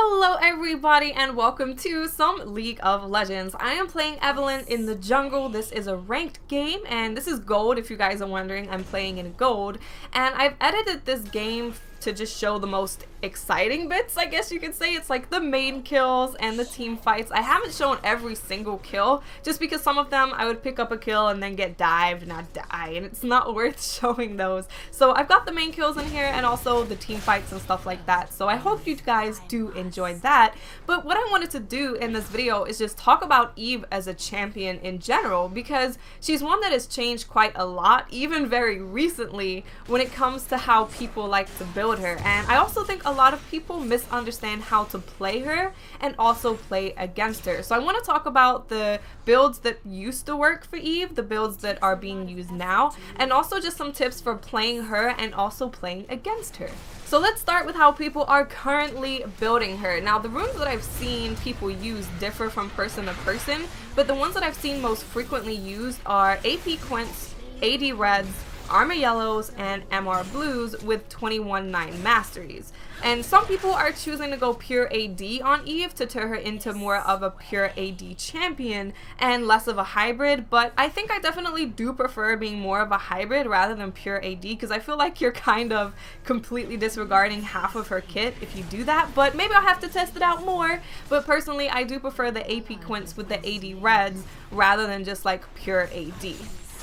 Hello everybody and welcome to some League of Legends. I am playing Evelynn in the jungle. This is a ranked game and this is gold. If you guys are wondering, I'm playing in gold and I've edited this game to just show the most exciting bits, I guess you could say. It's like the main kills and the team fights. I haven't shown every single kill just because some of them I would pick up a kill and then get dived and I'd die and it's not worth showing those. So I've got the main kills in here and also the team fights and stuff like that. So I hope you guys do enjoy that. But what I wanted to do in this video is just talk about Eve as a champion in general, because she's one that has changed quite a lot, even very recently, when it comes to how people like to build her. And I also think a lot of people misunderstand how to play her and also play against her. So I want to talk about the builds that used to work for Eve, the builds that are being used now, and also just some tips for playing her and also playing against her. So let's start with how people are currently building her. Now the runes that I've seen people use differ from person to person, but the ones that I've seen most frequently used are AP Quints, AD Reds, Armor Yellows, and MR Blues with 21-9 masteries. And some people are choosing to go pure AD on Eve to turn her into more of a pure AD champion and less of a hybrid, but I think I definitely do prefer being more of a hybrid rather than pure AD, because I feel like you're kind of completely disregarding half of her kit if you do that, but maybe I'll have to test it out more. But personally, I do prefer the AP Quints with the AD Reds rather than just like pure AD.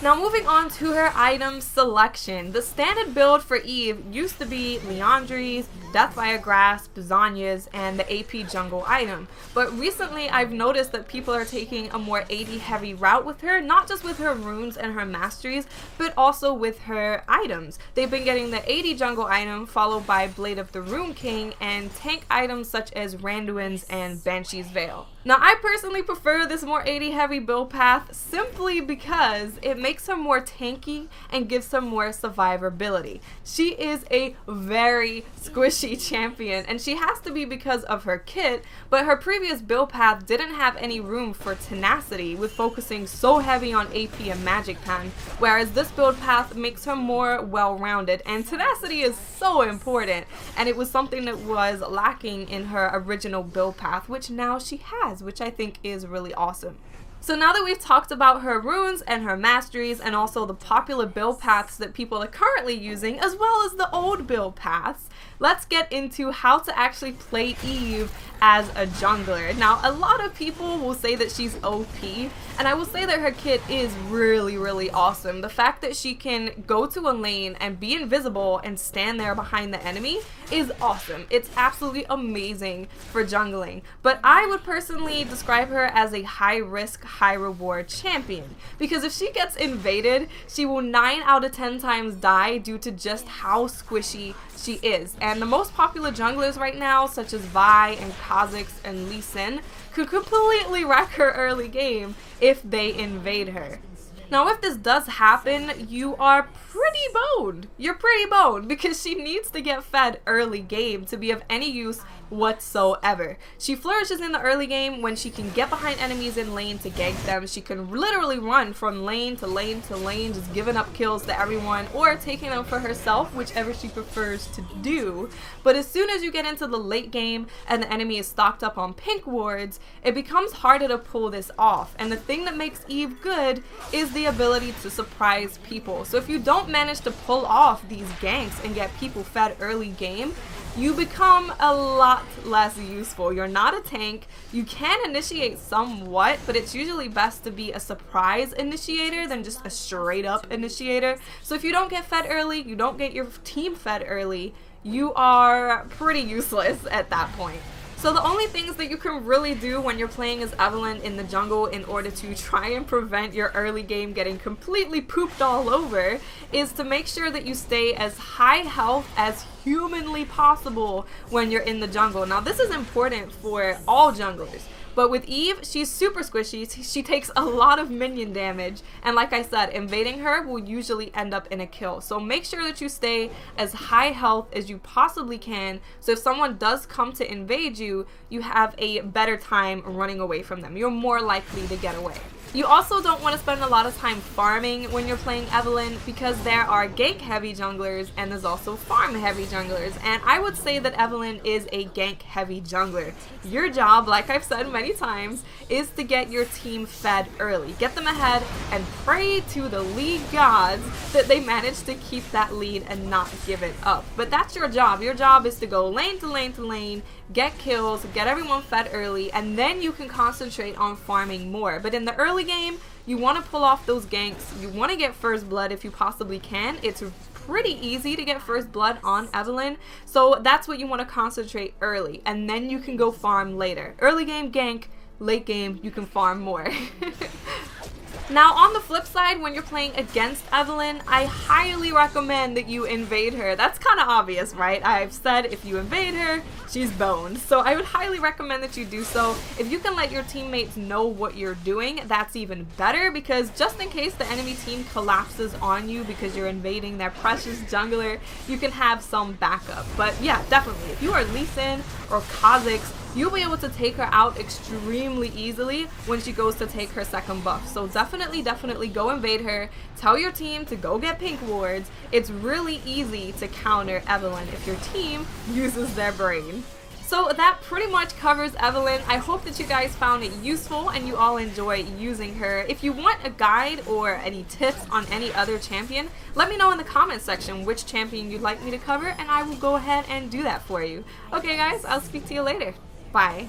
Now moving on to her item selection. The standard build for Eve used to be Leandries, Deathfire Grasp, Zhonya's, and the AP jungle item. But recently I've noticed that people are taking a more AD heavy route with her, not just with her runes and her masteries, but also with her items. They've been getting the AD jungle item followed by Blade of the Rune King and tank items such as Randuin's and Banshee's Veil. Now I personally prefer this more AD heavy build path simply because it makes her more tanky and gives her more survivability. She is a very squishy champion and she has to be because of her kit, but her previous build path didn't have any room for tenacity with focusing so heavy on AP and magic pen, whereas this build path makes her more well-rounded, and tenacity is so important and it was something that was lacking in her original build path, which now she has, which I think is really awesome. So now that we've talked about her runes and her masteries and also the popular build paths that people are currently using, as well as the old build paths, let's get into how to actually play Eve as a jungler. Now a lot of people will say that she's OP, and I will say that her kit is really awesome. The fact that she can go to a lane and be invisible and stand there behind the enemy is awesome. It's absolutely amazing for jungling, but I would personally describe her as a high risk, high reward champion, because if she gets invaded, she will 9 out of 10 times die due to just how squishy she is. And the most popular junglers right now, such as Vi and Kha'Zix and Lee Sin, could completely wreck her early game if they invade her. Now if this does happen, you are pretty boned. You're pretty boned because she needs to get fed early game to be of any use whatsoever. She flourishes in the early game when she can get behind enemies in lane to gank them. She can literally run from lane to lane to lane, just giving up kills to everyone or taking them for herself, whichever she prefers to do. But as soon as you get into the late game and the enemy is stocked up on pink wards, it becomes harder to pull this off. And the thing that makes Eve good is the ability to surprise people. So if you don't manage to pull off these ganks and get people fed early game, you become a lot less useful. You're not a tank. You can initiate somewhat, but it's usually best to be a surprise initiator than just a straight up initiator. So if you don't get fed early, you don't get your team fed early, you are pretty useless at that point. So the only things that you can really do when you're playing as Evelynn in the jungle in order to try and prevent your early game getting completely pooped all over is to make sure that you stay as high health as humanly possible when you're in the jungle. Now this is important for all junglers, but with Eve, she's super squishy. She takes a lot of minion damage, and like I said, invading her will usually end up in a kill. So make sure that you stay as high health as you possibly can, so if someone does come to invade you, you have a better time running away from them. You're more likely to get away. You also don't want to spend a lot of time farming when you're playing Evelynn because there are gank heavy junglers and there's also farm heavy junglers, and I would say that Evelynn is a gank heavy jungler. Your job, like I've said many times, is to get your team fed early. Get them ahead and pray to the league gods that they manage to keep that lead and not give it up. But that's your job. Your job is to go lane to lane to lane, get kills, get everyone fed early, and then you can concentrate on farming more. But in the early game, you want to pull off those ganks. You want to get first blood if you possibly can. It's pretty easy to get first blood on Evelynn, so that's what you want to concentrate early, and then you can go farm later. Early game gank, late game you can farm more. Now, on the flip side, when you're playing against Evelynn, I highly recommend that you invade her. That's kind of obvious, right? I've said if you invade her, she's boned. So I would highly recommend that you do so. If you can let your teammates know what you're doing, that's even better, because just in case the enemy team collapses on you because you're invading their precious jungler, you can have some backup. But yeah, definitely, if you are Lee Sin or Kha'Zix, you'll be able to take her out extremely easily when she goes to take her second buff. So definitely go invade her. Tell your team to go get pink wards. It's really easy to counter Evelynn if your team uses their brain. So that pretty much covers Evelynn. I hope that you guys found it useful and you all enjoy using her. If you want a guide or any tips on any other champion, let me know in the comments section which champion you'd like me to cover, and I will go ahead and do that for you. Okay guys, I'll speak to you later. Bye.